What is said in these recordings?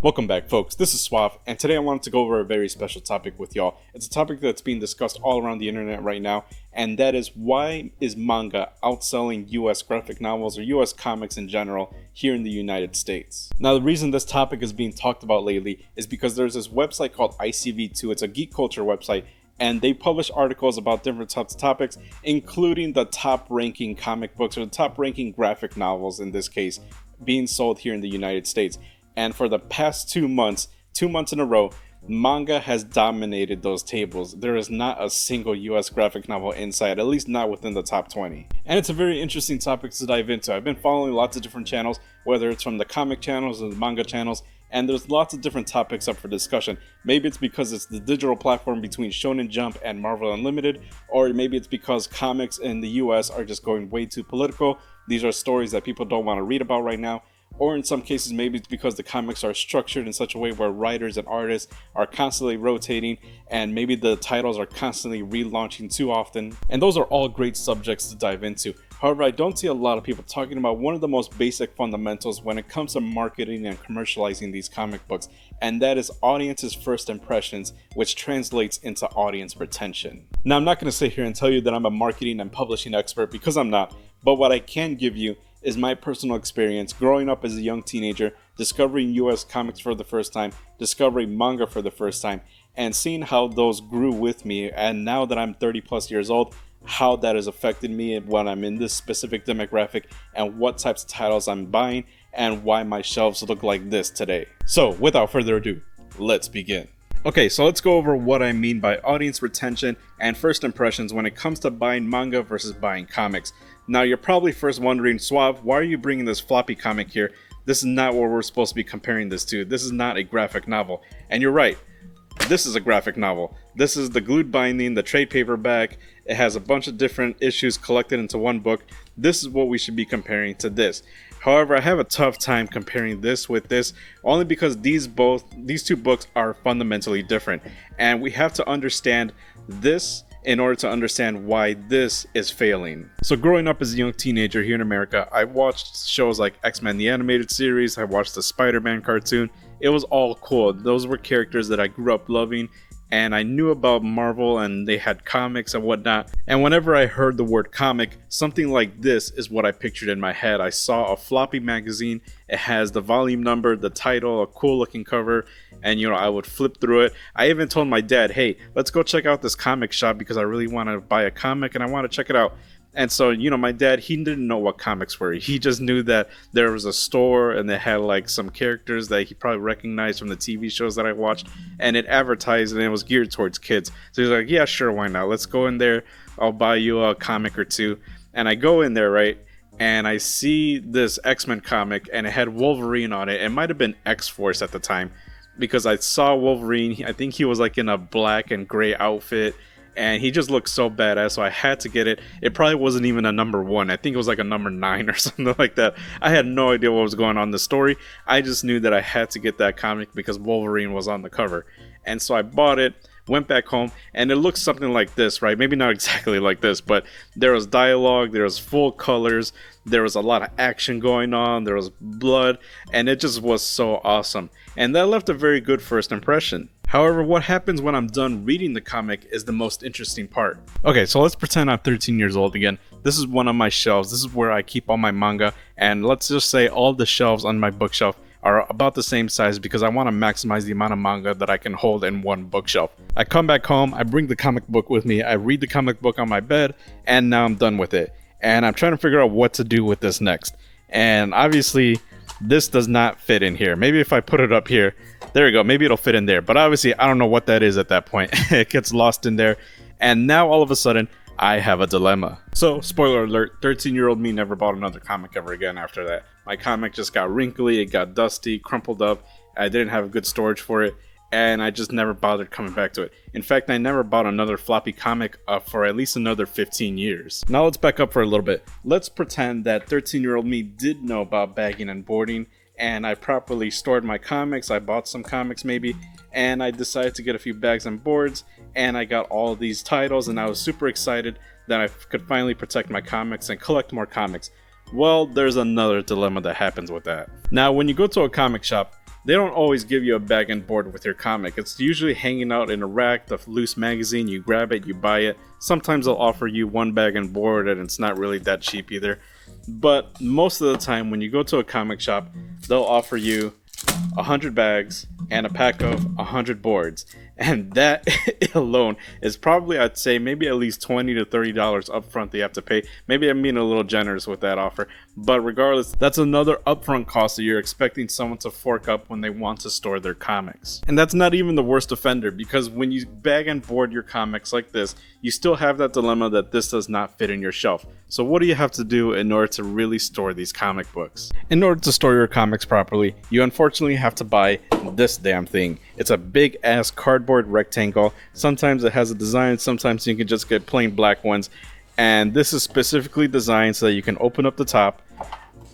Welcome back, folks. This is Suave, and today I wanted to go over a very special topic with y'all. It's a topic that's being discussed all around the internet right now, and that is, why is manga outselling US graphic novels or US comics in general here in the United States? Now, the reason this topic is being talked about lately is because there's this website called ICV2. It's a geek culture website, and they publish articles about different types of topics, including the top ranking comic books or the top ranking graphic novels, in this case, being sold here in the United States. And for the past 2 months in a row, manga has dominated those tables. There is not a single US graphic novel inside, at least not within the top 20. And it's a very interesting topic to dive into. I've been following lots of different channels, whether it's from the comic channels or the manga channels, and there's lots of different topics up for discussion. Maybe it's because it's the digital platform between Shonen Jump and Marvel Unlimited, or maybe it's because comics in the US are just going way too political. These are stories that people don't want to read about right now. Or in some cases, maybe it's because the comics are structured in such a way where writers and artists are constantly rotating, and maybe the titles are constantly relaunching too often. And those are all great subjects to dive into. However, I don't see a lot of people talking about one of the most basic fundamentals when it comes to marketing and commercializing these comic books, and that is audience's first impressions, which translates into audience retention. Now, I'm not going to sit here and tell you that I'm a marketing and publishing expert, because I'm not, but what I can give you is my personal experience growing up as a young teenager, discovering US comics for the first time, discovering manga for the first time, and seeing how those grew with me. And now that I'm 30 plus years old, how that has affected me when I'm in this specific demographic, and what types of titles I'm buying, and why my shelves look like this today. So without further ado, let's begin. Okay, so let's go over what I mean by audience retention and first impressions when it comes to buying manga versus buying comics. Now, you're probably first wondering, Suave, why are you bringing this floppy comic here? This is not what we're supposed to be comparing this to. This is not a graphic novel. And you're right, this is a graphic novel. This is the glued binding, the trade paperback. It has a bunch of different issues collected into one book. This is what we should be comparing to this. However, I have a tough time comparing this with this, only because these two books are fundamentally different, and we have to understand this in order to understand why this is failing. So growing up as a young teenager here in America, I watched shows like X-Men the Animated Series, I watched the Spider-Man cartoon. It was all cool. Those were characters that I grew up loving, and I knew about Marvel, and they had comics and whatnot. And whenever I heard the word comic, something like this is what I pictured in my head. I saw a floppy magazine. It has the volume number, the title, a cool looking cover, and I would flip through it. I even told my dad, hey, let's go check out this comic shop because I really want to buy a comic and I want to check it out. And so, my dad, he didn't know what comics were. He just knew that there was a store and they had like some characters that he probably recognized from the TV shows that I watched, and it advertised and it was geared towards kids. So he's like, yeah, sure, why not? Let's go in there. I'll buy you a comic or two. And I go in there, right? And I see this X-Men comic, and it had Wolverine on it. It might have been X-Force at the time, because I saw Wolverine. I think he was like in a black and gray outfit, and he just looked so badass, so I had to get it. It probably wasn't even a number 1. I think it was like a number 9 or something like that. I had no idea what was going on in the story. I just knew that I had to get that comic because Wolverine was on the cover. And so I bought it, went back home, and it looks something like this, right? Maybe not exactly like this, but there was dialogue, there was full colors, there was a lot of action going on, there was blood, and it just was so awesome. And that left a very good first impression. However, what happens when I'm done reading the comic is the most interesting part. Okay, so let's pretend I'm 13 years old again. This is one of my shelves. This is where I keep all my manga, and let's just say all the shelves on my bookshelf are about the same size because I want to maximize the amount of manga that I can hold in one bookshelf. I come back home, I bring the comic book with me, I read the comic book on my bed, and now I'm done with it. And I'm trying to figure out what to do with this next. And obviously, this does not fit in here. Maybe if I put it up here, there we go, maybe it'll fit in there. But obviously, I don't know what that is at that point. It gets lost in there. And now all of a sudden, I have a dilemma. So, spoiler alert, 13-year-old me never bought another comic ever again after that. My comic just got wrinkly, it got dusty, crumpled up. I didn't have good storage for it, and I just never bothered coming back to it. In fact, I never bought another floppy comic for at least another 15 years. Now let's back up for a little bit. Let's pretend that 13-year-old me did know about bagging and boarding, and I properly stored my comics. I bought some comics maybe, and I decided to get a few bags and boards, and I got all these titles, and I was super excited that I could finally protect my comics and collect more comics. Well, there's another dilemma that happens with that. Now, when you go to a comic shop, they don't always give you a bag and board with your comic. It's usually hanging out in a rack, the loose magazine, you grab it, you buy it. Sometimes they'll offer you one bag and board and it's not really that cheap either. But most of the time when you go to a comic shop, they'll offer you 100 bags and a pack of 100 boards, and that alone is probably, I'd say, maybe at least $20 to $30 upfront they have to pay. Maybe I'm being a little generous with that offer, but regardless, that's another upfront cost that you're expecting someone to fork up when they want to store their comics. And that's not even the worst offender, because when you bag and board your comics like this, you still have that dilemma that this does not fit in your shelf. So what do you have to do in order to really store these comic books? In order to store your comics properly, you unfortunately have to buy this damn thing. It's a big ass cardboard rectangle. Sometimes it has a design, sometimes you can just get plain black ones. And this is specifically designed so that you can open up the top,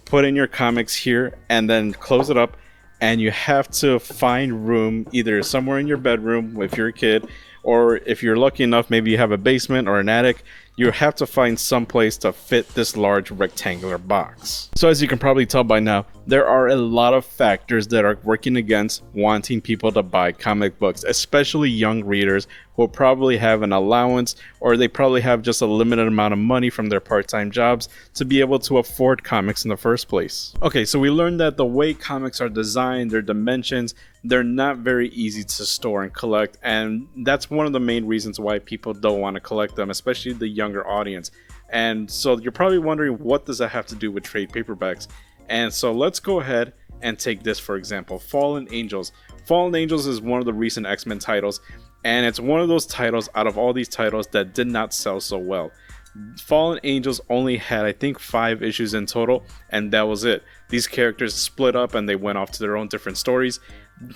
put in your comics here, and then close it up. And you have to find room either somewhere in your bedroom if you're a kid, or if you're lucky enough, maybe you have a basement or an attic, you have to find some place to fit this large rectangular box. So as you can probably tell by now, there are a lot of factors that are working against wanting people to buy comic books, especially young readers who probably have an allowance, or they probably have just a limited amount of money from their part-time jobs to be able to afford comics in the first place. Okay, so we learned that the way comics are designed, their dimensions, they're not very easy to store and collect, and that's one of the main reasons why people don't want to collect them, especially the younger audience. And so you're probably wondering, what does that have to do with trade paperbacks? And so let's go ahead and take this for example, Fallen Angels. Fallen Angels is one of the recent X-Men titles, and it's one of those titles out of all these titles that did not sell so well. Fallen Angels only had, I think, 5 issues in total, and that was it. These characters split up and they went off to their own different stories.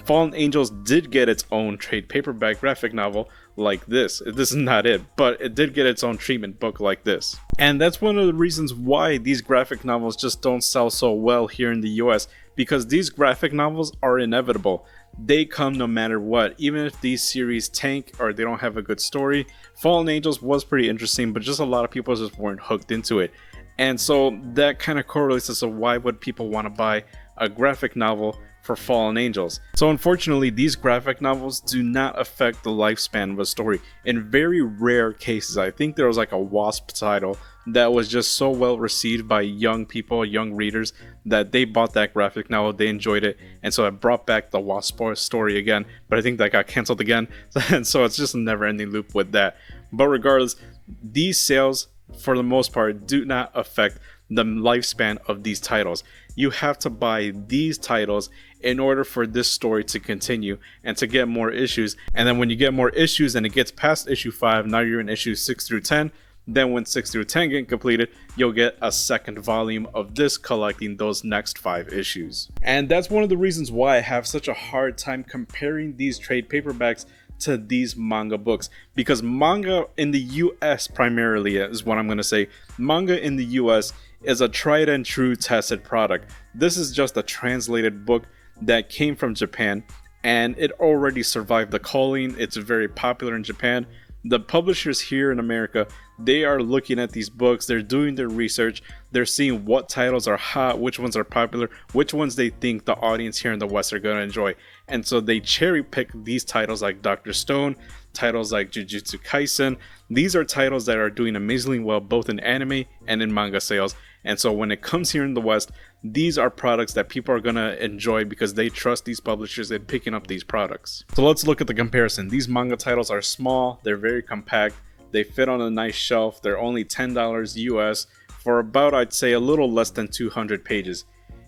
Fallen Angels did get its own trade paperback graphic novel like this. This is not it, but it did get its own treatment book like this. And that's one of the reasons why these graphic novels just don't sell so well here in the US, because these graphic novels are inevitable. They come no matter what. Even if these series tank or they don't have a good story, Fallen Angels was pretty interesting, but just a lot of people just weren't hooked into it. And so that kind of correlates as to why would people want to buy a graphic novel for Fallen Angels. So unfortunately, these graphic novels do not affect the lifespan of a story. In very rare cases, I think there was like a Wasp title that was just so well received by young people, young readers, that they bought that graphic novel, they enjoyed it, and so it brought back the Wasp story again, but I think that got canceled again, and so it's just a never-ending loop with that. But regardless, these sales, for the most part, do not affect the lifespan of these titles. You have to buy these titles in order for this story to continue and to get more issues. And then when you get more issues and it gets past issue 5, now you're in issues 6 through 10. Then when 6 through 10 get completed, you'll get a second volume of this collecting those next 5 issues. And that's one of the reasons why I have such a hard time comparing these trade paperbacks to these manga books, because manga in the US primarily is what I'm going to say. Manga in the US is a tried and true tested product. This is just a translated book that came from Japan, and it already survived the culling. It's very popular in Japan. The publishers here in America, they are looking at these books, they're doing their research, they're seeing what titles are hot, which ones are popular, which ones they think the audience here in the West are going to enjoy. And so they cherry pick these titles like Dr. Stone, titles like Jujutsu Kaisen. These are titles that are doing amazingly well both in anime and in manga sales. And so when it comes here in the West, these are products that people are going to enjoy because they trust these publishers in picking up these products. So let's look at the comparison. These manga titles are small, they're very compact, they fit on a nice shelf, they're only $10 US for about, I'd say, a little less than 200 pages.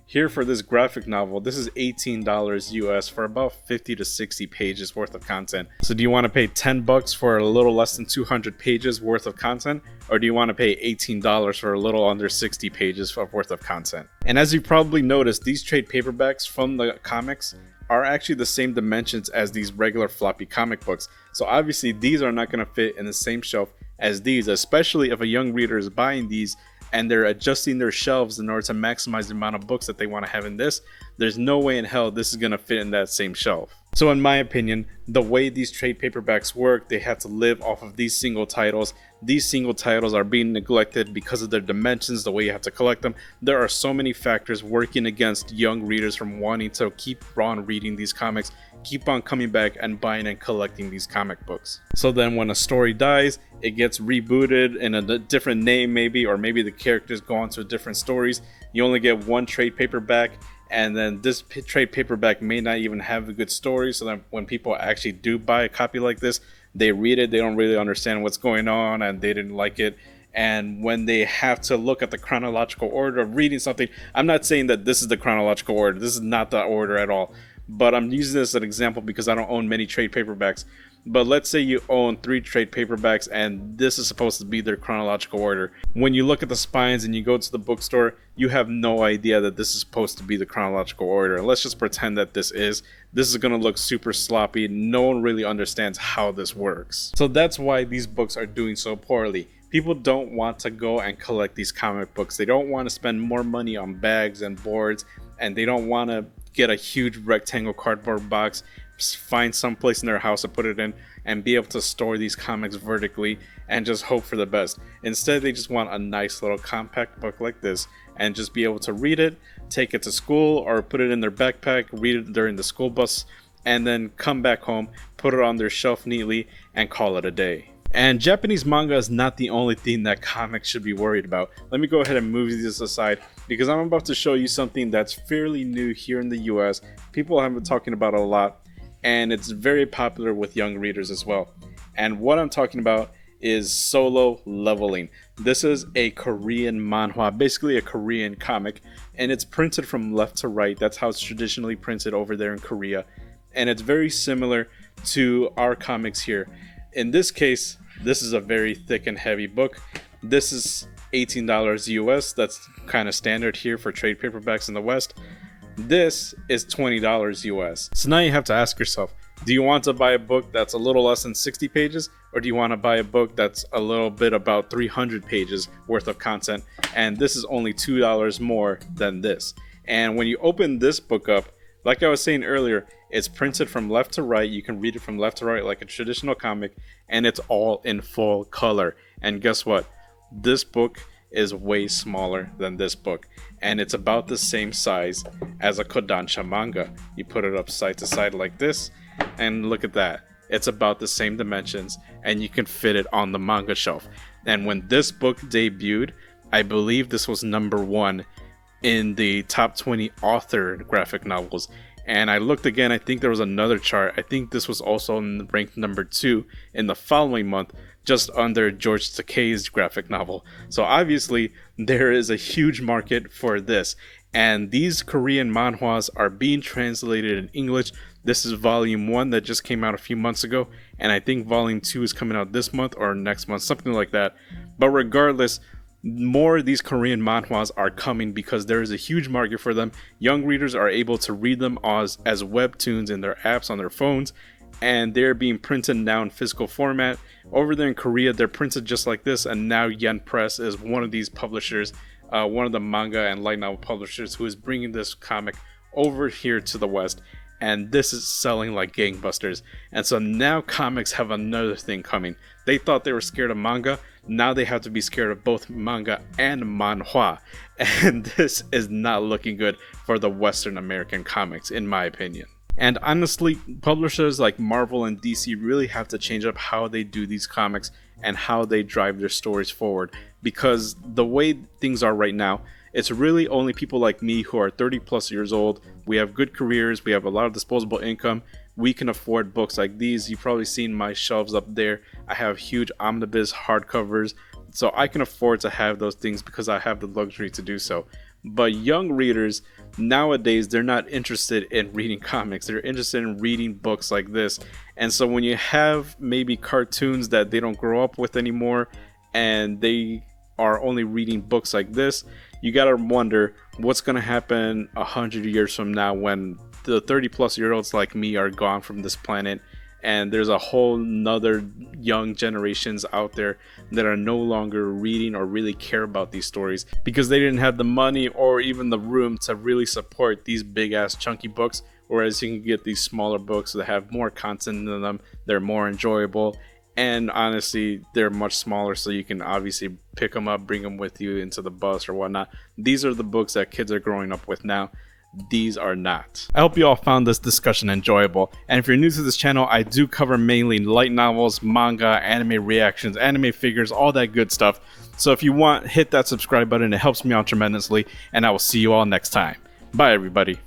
Here for this graphic novel, this is $18 US for about 50 to 60 pages worth of content. So do you want to pay $10 for a little less than 200 pages worth of content? Or do you want to pay $18 for a little under 60 pages worth of content? And as you probably noticed, these trade paperbacks from the comics are actually the same dimensions as these regular floppy comic books. So obviously these are not going to fit in the same shelf as these, especially if a young reader is buying these and they're adjusting their shelves in order to maximize the amount of books that they want to have in this. There's no way in hell this is going to fit in that same shelf. So in my opinion, the way these trade paperbacks work, they have to live off of these single titles. These single titles are being neglected because of their dimensions, the way you have to collect them. There are so many factors working against young readers from wanting to keep on reading these comics, keep on coming back and buying and collecting these comic books. So then when a story dies, it gets rebooted in a different name maybe, or maybe the characters go on to different stories. You only get one trade paperback, and then this trade paperback may not even have a good story, so that when people actually do buy a copy like this, they read it, they don't really understand what's going on, and they didn't like it. And when they have to look at the chronological order of reading something, I'm not saying that this is the chronological order, this is not the order at all, but I'm using this as an example because I don't own many trade paperbacks. But let's say you own 3 trade paperbacks and this is supposed to be their chronological order. When you look at the spines and you go to the bookstore, you have no idea that this is supposed to be the chronological order. Let's just pretend that this is. This is going to look super sloppy. No one really understands how this works. So that's why these books are doing so poorly. People don't want to go and collect these comic books. They don't want to spend more money on bags and boards, and they don't want to get a huge rectangle cardboard box, find some place in their house to put it in, and be able to store these comics vertically and just hope for the best. Instead, they just want a nice little compact book like this and just be able to read it, take it to school, or put it in their backpack, read it during the school bus, and then come back home, put it on their shelf neatly, and call it a day. And Japanese manga is not the only thing that comics should be worried about. Let me go ahead and move this aside because I'm about to show you something that's fairly new here in the US. People have been talking about it a lot, and it's very popular with young readers as well. And what I'm talking about is solo leveling. This is a Korean manhwa, basically a Korean comic, and it's printed from left to right. That's how it's traditionally printed over there in Korea. And it's very similar to our comics here. In this case, this is a very thick and heavy book. This is $18 US. That's kind of standard here for trade paperbacks in the West. This is $20 US. So now you have to ask yourself, do you want to buy a book that's a little less than 60 pages? Or do you want to buy a book that's a little bit about 300 pages worth of content? And this is only $2 more than this. And when you open this book up, like I was saying earlier, it's printed from left to right. You can read it from left to right like a traditional comic, and it's all in full color. And guess what? This book is way smaller than this book, and it's about the same size as a Kodansha manga. You put it up side to side like this, and look at that. It's about the same dimensions, and you can fit it on the manga shelf. And when this book debuted, I believe this was #1 in the top 20 authored graphic novels. And I looked again, I think there was another chart. I think this was also ranked #2 in the following month, just under George Takei's graphic novel. So obviously there is a huge market for this. And these Korean manhwas are being translated in English. This is volume 1 that just came out a few months ago. And I think volume 2 is coming out this month or next month, something like that. But regardless, more of these Korean manhwas are coming because there is a huge market for them. Young readers are able to read them as webtoons in their apps on their phones, and they're being printed now in physical format. Over there in Korea, they're printed just like this, and now Yen Press is one of these publishers, one of the manga and light novel publishers who is bringing this comic over here to the West. And this is selling like gangbusters. And so now comics have another thing coming. They thought they were scared of manga. Now they have to be scared of both manga and manhwa. And this is not looking good for the Western American comics, in my opinion. And honestly, publishers like Marvel and DC really have to change up how they do these comics and how they drive their stories forward. Because the way things are right now, it's really only people like me who are 30 plus years old. We have good careers. We have a lot of disposable income. We can afford books like these. You've probably seen my shelves up there. I have huge omnibus hardcovers. So I can afford to have those things because I have the luxury to do so. But young readers nowadays, they're not interested in reading comics. They're interested in reading books like this. And so when you have maybe cartoons that they don't grow up with anymore and they are only reading books like this, you gotta wonder what's gonna happen 100 years from now when the 30 plus year olds like me are gone from this planet, and there's a whole nother young generations out there that are no longer reading or really care about these stories because they didn't have the money or even the room to really support these big ass chunky books whereas you can get these smaller books that have more content in them. They're more enjoyable, and honestly, they're much smaller, so you can obviously pick them up, bring them with you into the bus or whatnot. These are the books that kids are growing up with now. These are not. I hope you all found this discussion enjoyable, and if you're new to this channel, I do cover mainly light novels, manga, anime reactions, anime figures, all that good stuff. So if you want, hit that subscribe button. It helps me out tremendously, and I will see you all next time. Bye everybody.